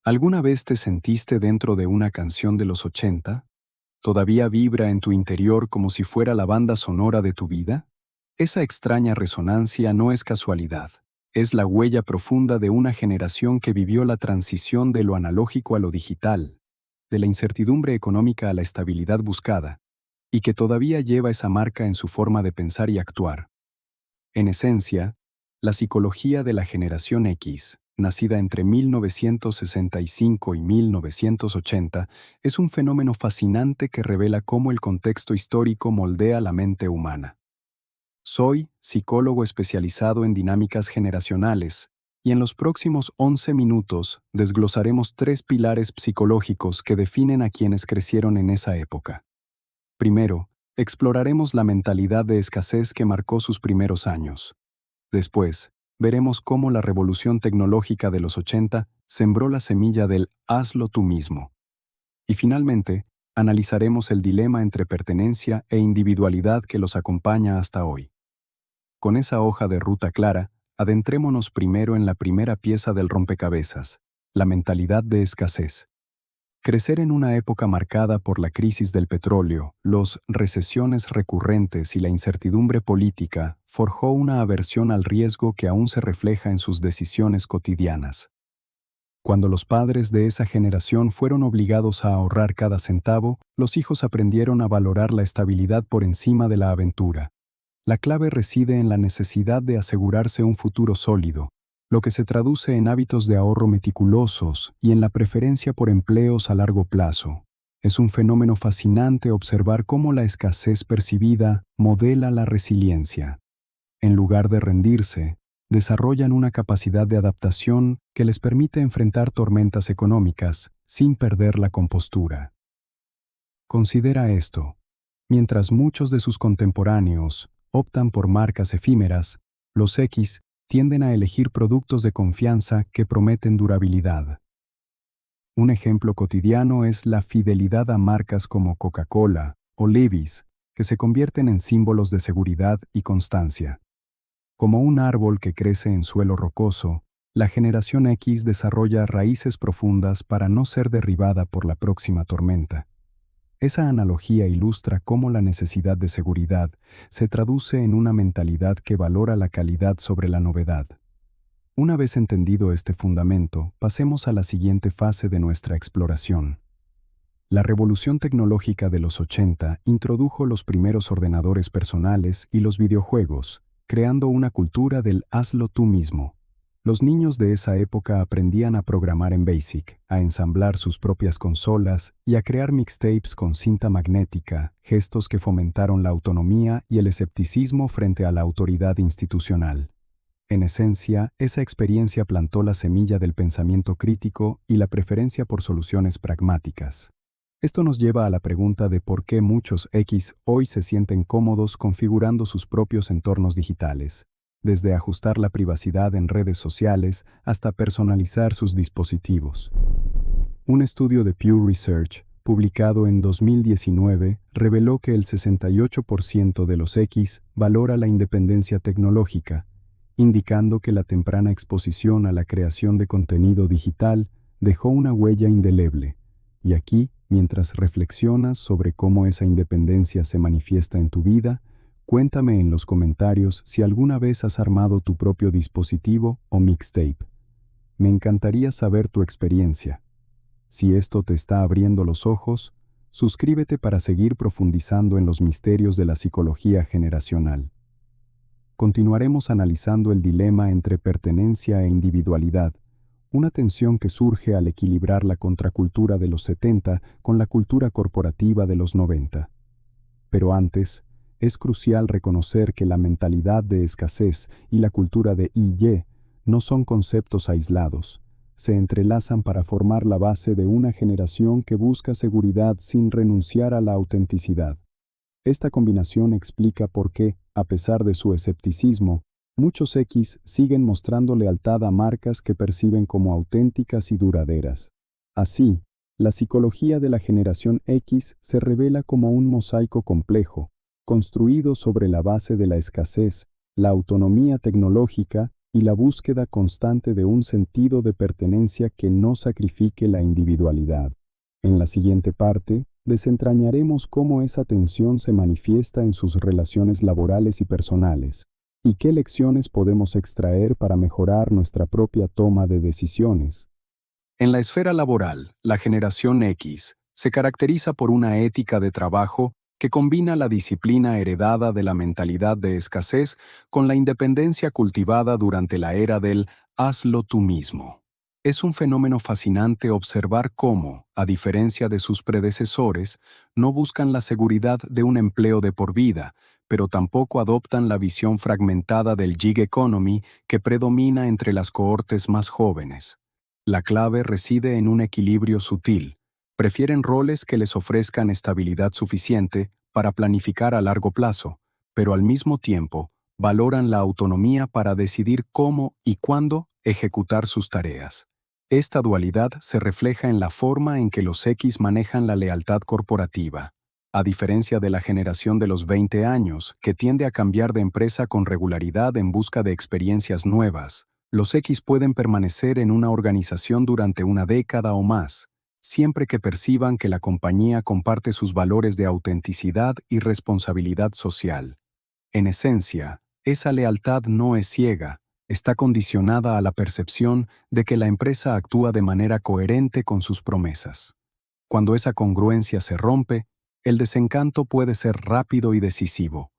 ¿Alguna vez te sentiste dentro de una canción de los 80? ¿Todavía vibra en tu interior como si fuera la banda sonora de tu vida? Esa extraña resonancia no es casualidad. Es la huella profunda de una generación que vivió la transición de lo analógico a lo digital, de la incertidumbre económica a la estabilidad buscada, y que todavía lleva esa marca en su forma de pensar y actuar. En esencia, la psicología de la generación X, nacida entre 1965 y 1980, es un fenómeno fascinante que revela cómo el contexto histórico moldea la mente humana. Soy psicólogo especializado en dinámicas generacionales, y en los próximos 11 minutos desglosaremos tres pilares psicológicos que definen a quienes crecieron en esa época. Primero, exploraremos la mentalidad de escasez que marcó sus primeros años. Después, veremos cómo la revolución tecnológica de los 80 sembró la semilla del hazlo tú mismo. Y finalmente, analizaremos el dilema entre pertenencia e individualidad que los acompaña hasta hoy. Con esa hoja de ruta clara, adentrémonos primero en la primera pieza del rompecabezas, la mentalidad de escasez. Crecer en una época marcada por la crisis del petróleo, las recesiones recurrentes y la incertidumbre política forjó una aversión al riesgo que aún se refleja en sus decisiones cotidianas. Cuando los padres de esa generación fueron obligados a ahorrar cada centavo, los hijos aprendieron a valorar la estabilidad por encima de la aventura. La clave reside en la necesidad de asegurarse un futuro sólido, lo que se traduce en hábitos de ahorro meticulosos y en la preferencia por empleos a largo plazo. Es un fenómeno fascinante observar cómo la escasez percibida modela la resiliencia. En lugar de rendirse, desarrollan una capacidad de adaptación que les permite enfrentar tormentas económicas sin perder la compostura. Considera esto. Mientras muchos de sus contemporáneos optan por marcas efímeras, los X tienden a elegir productos de confianza que prometen durabilidad. Un ejemplo cotidiano es la fidelidad a marcas como Coca-Cola o Levi's, que se convierten en símbolos de seguridad y constancia. Como un árbol que crece en suelo rocoso, la generación X desarrolla raíces profundas para no ser derribada por la próxima tormenta. Esa analogía ilustra cómo la necesidad de seguridad se traduce en una mentalidad que valora la calidad sobre la novedad. Una vez entendido este fundamento, pasemos a la siguiente fase de nuestra exploración. La revolución tecnológica de los 80 introdujo los primeros ordenadores personales y los videojuegos, creando una cultura del hazlo tú mismo. Los niños de esa época aprendían a programar en BASIC, a ensamblar sus propias consolas y a crear mixtapes con cinta magnética, gestos que fomentaron la autonomía y el escepticismo frente a la autoridad institucional. En esencia, esa experiencia plantó la semilla del pensamiento crítico y la preferencia por soluciones pragmáticas. Esto nos lleva a la pregunta de por qué muchos X hoy se sienten cómodos configurando sus propios entornos digitales, desde ajustar la privacidad en redes sociales hasta personalizar sus dispositivos. Un estudio de Pew Research, publicado en 2019, reveló que el 68% de los X valora la independencia tecnológica, indicando que la temprana exposición a la creación de contenido digital dejó una huella indeleble. Y aquí, mientras reflexionas sobre cómo esa independencia se manifiesta en tu vida, cuéntame en los comentarios si alguna vez has armado tu propio dispositivo o mixtape. Me encantaría saber tu experiencia. Si esto te está abriendo los ojos, suscríbete para seguir profundizando en los misterios de la psicología generacional. Continuaremos analizando el dilema entre pertenencia e individualidad, una tensión que surge al equilibrar la contracultura de los 70 con la cultura corporativa de los 90. Pero antes, es crucial reconocer que la mentalidad de escasez y la cultura de Y no son conceptos aislados. Se entrelazan para formar la base de una generación que busca seguridad sin renunciar a la autenticidad. Esta combinación explica por qué, a pesar de su escepticismo, muchos X siguen mostrando lealtad a marcas que perciben como auténticas y duraderas. Así, la psicología de la generación X se revela como un mosaico complejo, construido sobre la base de la escasez, la autonomía tecnológica y la búsqueda constante de un sentido de pertenencia que no sacrifique la individualidad. En la siguiente parte, desentrañaremos cómo esa tensión se manifiesta en sus relaciones laborales y personales, y qué lecciones podemos extraer para mejorar nuestra propia toma de decisiones. En la esfera laboral, la generación X se caracteriza por una ética de trabajo que combina la disciplina heredada de la mentalidad de escasez con la independencia cultivada durante la era del hazlo tú mismo. Es un fenómeno fascinante observar cómo, a diferencia de sus predecesores, no buscan la seguridad de un empleo de por vida, pero tampoco adoptan la visión fragmentada del gig economy que predomina entre las cohortes más jóvenes. La clave reside en un equilibrio sutil. Prefieren roles que les ofrezcan estabilidad suficiente para planificar a largo plazo, pero al mismo tiempo valoran la autonomía para decidir cómo y cuándo ejecutar sus tareas. Esta dualidad se refleja en la forma en que los X manejan la lealtad corporativa. A diferencia de la generación de los 20 años, que tiende a cambiar de empresa con regularidad en busca de experiencias nuevas, los X pueden permanecer en una organización durante una década o más, siempre que perciban que la compañía comparte sus valores de autenticidad y responsabilidad social. En esencia, esa lealtad no es ciega, está condicionada a la percepción de que la empresa actúa de manera coherente con sus promesas. Cuando esa congruencia se rompe, el desencanto puede ser rápido y decisivo.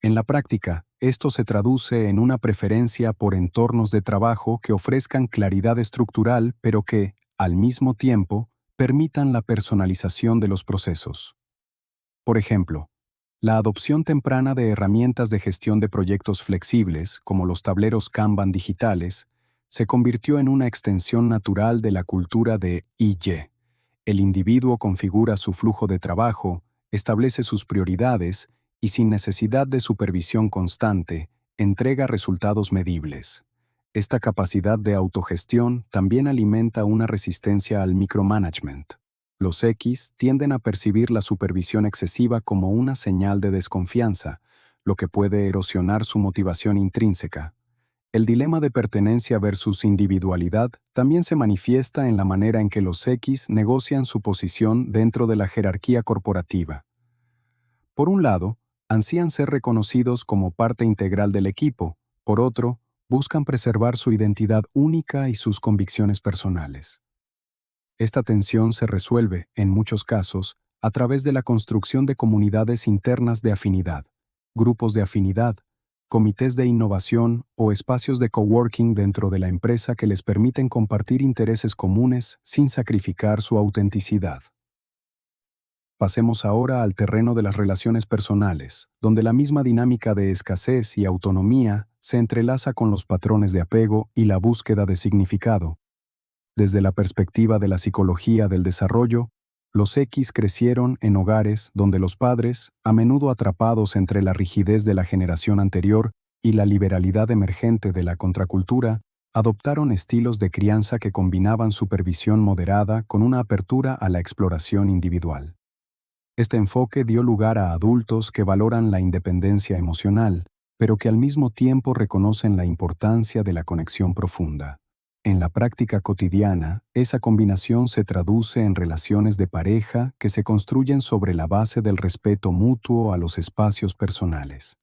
En la práctica, esto se traduce en una preferencia por entornos de trabajo que ofrezcan claridad estructural, pero que, al mismo tiempo, permitan la personalización de los procesos. Por ejemplo, la adopción temprana de herramientas de gestión de proyectos flexibles, como los tableros Kanban digitales, se convirtió en una extensión natural de la cultura de I+Y. El individuo configura su flujo de trabajo, establece sus prioridades y, sin necesidad de supervisión constante, entrega resultados medibles. Esta capacidad de autogestión también alimenta una resistencia al micromanagement. Los X tienden a percibir la supervisión excesiva como una señal de desconfianza, lo que puede erosionar su motivación intrínseca. El dilema de pertenencia versus individualidad también se manifiesta en la manera en que los X negocian su posición dentro de la jerarquía corporativa. Por un lado, ansían ser reconocidos como parte integral del equipo; por otro, buscan preservar su identidad única y sus convicciones personales. Esta tensión se resuelve, en muchos casos, a través de la construcción de comunidades internas de afinidad, grupos de afinidad, comités de innovación o espacios de coworking dentro de la empresa que les permiten compartir intereses comunes sin sacrificar su autenticidad. Pasemos ahora al terreno de las relaciones personales, donde la misma dinámica de escasez y autonomía se entrelaza con los patrones de apego y la búsqueda de significado. Desde la perspectiva de la psicología del desarrollo, los X crecieron en hogares donde los padres, a menudo atrapados entre la rigidez de la generación anterior y la liberalidad emergente de la contracultura, adoptaron estilos de crianza que combinaban supervisión moderada con una apertura a la exploración individual. Este enfoque dio lugar a adultos que valoran la independencia emocional, pero que al mismo tiempo reconocen la importancia de la conexión profunda. En la práctica cotidiana, esa combinación se traduce en relaciones de pareja que se construyen sobre la base del respeto mutuo a los espacios personales.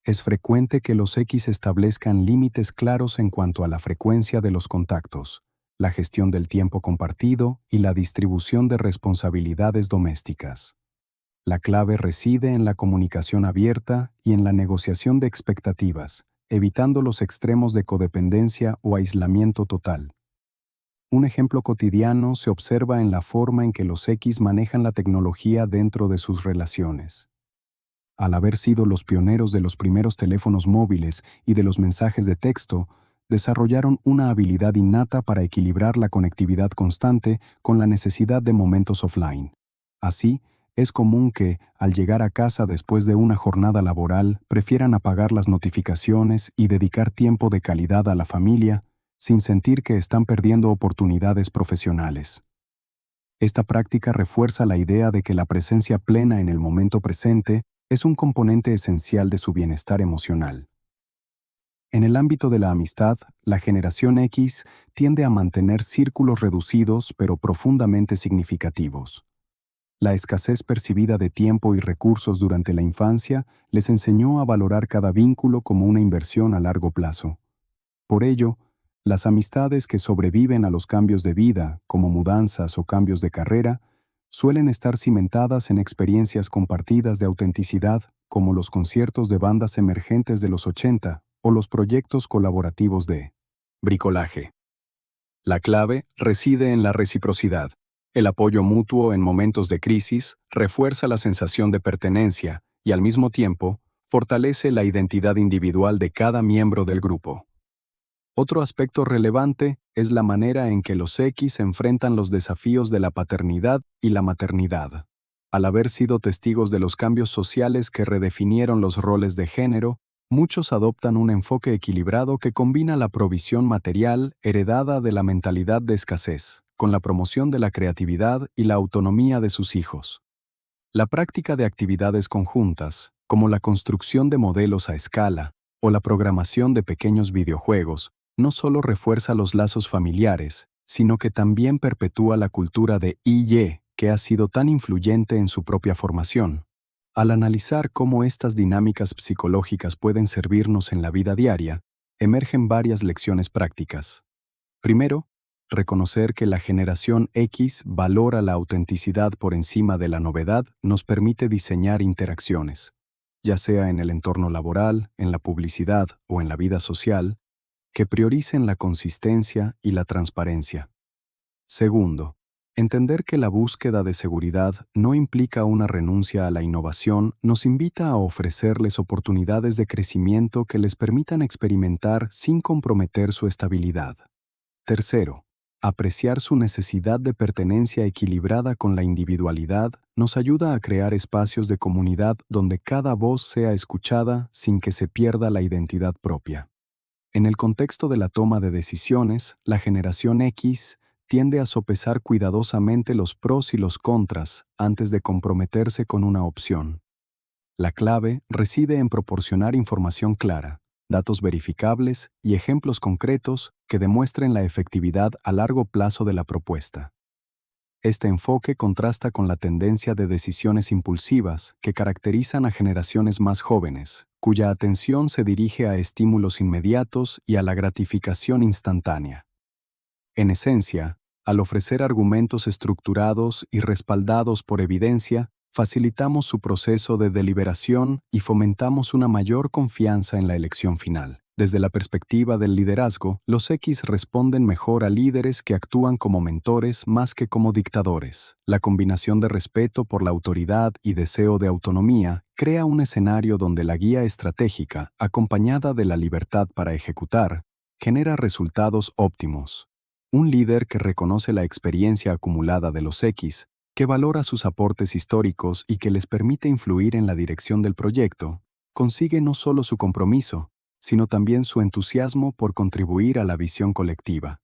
Es frecuente que los X establezcan límites claros en cuanto a la frecuencia de los contactos, la gestión del tiempo compartido y la distribución de responsabilidades domésticas. La clave reside en la comunicación abierta y en la negociación de expectativas, evitando los extremos de codependencia o aislamiento total. Un ejemplo cotidiano se observa en la forma en que los X manejan la tecnología dentro de sus relaciones. Al haber sido los pioneros de los primeros teléfonos móviles y de los mensajes de texto, desarrollaron una habilidad innata para equilibrar la conectividad constante con la necesidad de momentos offline. Así, es común que, al llegar a casa después de una jornada laboral, prefieran apagar las notificaciones y dedicar tiempo de calidad a la familia, sin sentir que están perdiendo oportunidades profesionales. Esta práctica refuerza la idea de que la presencia plena en el momento presente es un componente esencial de su bienestar emocional. En el ámbito de la amistad, la generación X tiende a mantener círculos reducidos pero profundamente significativos. La escasez percibida de tiempo y recursos durante la infancia les enseñó a valorar cada vínculo como una inversión a largo plazo. Por ello, las amistades que sobreviven a los cambios de vida, como mudanzas o cambios de carrera, suelen estar cimentadas en experiencias compartidas de autenticidad, como los conciertos de bandas emergentes de los 80 o los proyectos colaborativos de bricolaje. La clave reside en la reciprocidad. El apoyo mutuo en momentos de crisis refuerza la sensación de pertenencia y, al mismo tiempo, fortalece la identidad individual de cada miembro del grupo. Otro aspecto relevante es la manera en que los X enfrentan los desafíos de la paternidad y la maternidad. Al haber sido testigos de los cambios sociales que redefinieron los roles de género, muchos adoptan un enfoque equilibrado que combina la provisión material heredada de la mentalidad de escasez, con la promoción de la creatividad y la autonomía de sus hijos. La práctica de actividades conjuntas, como la construcción de modelos a escala o la programación de pequeños videojuegos, no solo refuerza los lazos familiares, sino que también perpetúa la cultura de Y, que ha sido tan influyente en su propia formación. Al analizar cómo estas dinámicas psicológicas pueden servirnos en la vida diaria, emergen varias lecciones prácticas. Primero, reconocer que la generación X valora la autenticidad por encima de la novedad nos permite diseñar interacciones, ya sea en el entorno laboral, en la publicidad o en la vida social, que prioricen la consistencia y la transparencia. Segundo, entender que la búsqueda de seguridad no implica una renuncia a la innovación nos invita a ofrecerles oportunidades de crecimiento que les permitan experimentar sin comprometer su estabilidad. Tercero, apreciar su necesidad de pertenencia equilibrada con la individualidad nos ayuda a crear espacios de comunidad donde cada voz sea escuchada sin que se pierda la identidad propia. En el contexto de la toma de decisiones, la generación X tiende a sopesar cuidadosamente los pros y los contras antes de comprometerse con una opción. La clave reside en proporcionar información clara, datos verificables y ejemplos concretos que demuestren la efectividad a largo plazo de la propuesta. Este enfoque contrasta con la tendencia de decisiones impulsivas que caracterizan a generaciones más jóvenes, cuya atención se dirige a estímulos inmediatos y a la gratificación instantánea. En esencia, al ofrecer argumentos estructurados y respaldados por evidencia, facilitamos su proceso de deliberación y fomentamos una mayor confianza en la elección final. Desde la perspectiva del liderazgo, los X responden mejor a líderes que actúan como mentores más que como dictadores. La combinación de respeto por la autoridad y deseo de autonomía crea un escenario donde la guía estratégica, acompañada de la libertad para ejecutar, genera resultados óptimos. Un líder que reconoce la experiencia acumulada de los X, que valora sus aportes históricos y que les permite influir en la dirección del proyecto, consigue no solo su compromiso, sino también su entusiasmo por contribuir a la visión colectiva.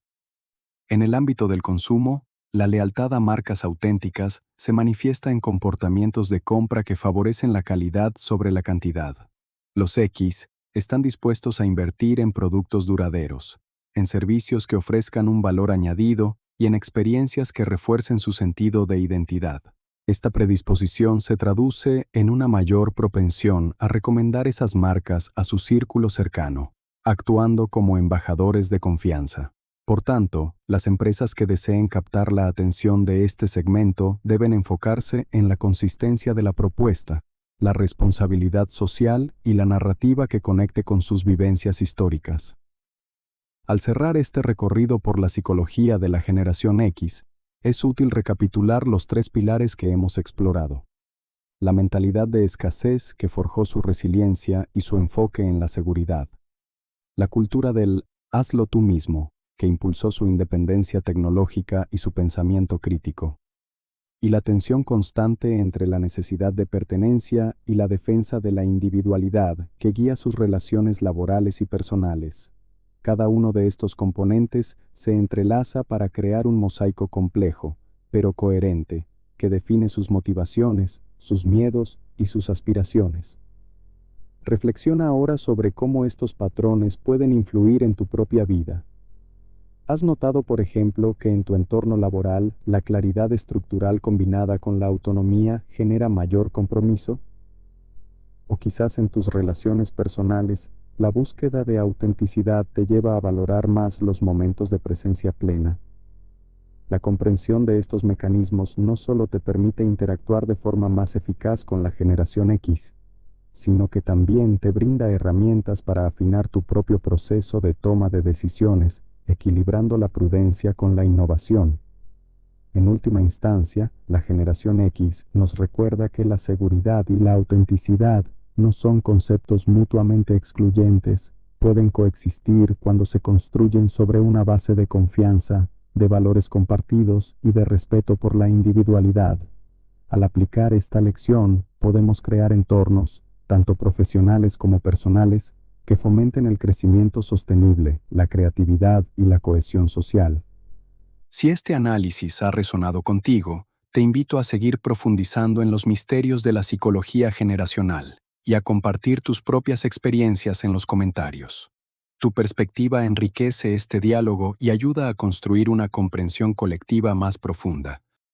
En el ámbito del consumo, la lealtad a marcas auténticas se manifiesta en comportamientos de compra que favorecen la calidad sobre la cantidad. Los X están dispuestos a invertir en productos duraderos, en servicios que ofrezcan un valor añadido y en experiencias que refuercen su sentido de identidad. Esta predisposición se traduce en una mayor propensión a recomendar esas marcas a su círculo cercano, actuando como embajadores de confianza. Por tanto, las empresas que deseen captar la atención de este segmento deben enfocarse en la consistencia de la propuesta, la responsabilidad social y la narrativa que conecte con sus vivencias históricas. Al cerrar este recorrido por la psicología de la generación X, es útil recapitular los tres pilares que hemos explorado. La mentalidad de escasez que forjó su resiliencia y su enfoque en la seguridad. La cultura del hazlo tú mismo, que impulsó su independencia tecnológica y su pensamiento crítico. Y la tensión constante entre la necesidad de pertenencia y la defensa de la individualidad que guía sus relaciones laborales y personales. Cada uno de estos componentes se entrelaza para crear un mosaico complejo, pero coherente, que define sus motivaciones, sus miedos y sus aspiraciones. Reflexiona ahora sobre cómo estos patrones pueden influir en tu propia vida. ¿Has notado, por ejemplo, que en tu entorno laboral la claridad estructural combinada con la autonomía genera mayor compromiso? O quizás en tus relaciones personales, la búsqueda de autenticidad te lleva a valorar más los momentos de presencia plena. La comprensión de estos mecanismos no solo te permite interactuar de forma más eficaz con la generación X, sino que también te brinda herramientas para afinar tu propio proceso de toma de decisiones, equilibrando la prudencia con la innovación. En última instancia, la generación X nos recuerda que la seguridad y la autenticidad no son conceptos mutuamente excluyentes, pueden coexistir cuando se construyen sobre una base de confianza, de valores compartidos y de respeto por la individualidad. Al aplicar esta lección, podemos crear entornos, tanto profesionales como personales, que fomenten el crecimiento sostenible, la creatividad y la cohesión social. Si este análisis ha resonado contigo, te invito a seguir profundizando en los misterios de la psicología generacional y a compartir tus propias experiencias en los comentarios. Tu perspectiva enriquece este diálogo y ayuda a construir una comprensión colectiva más profunda.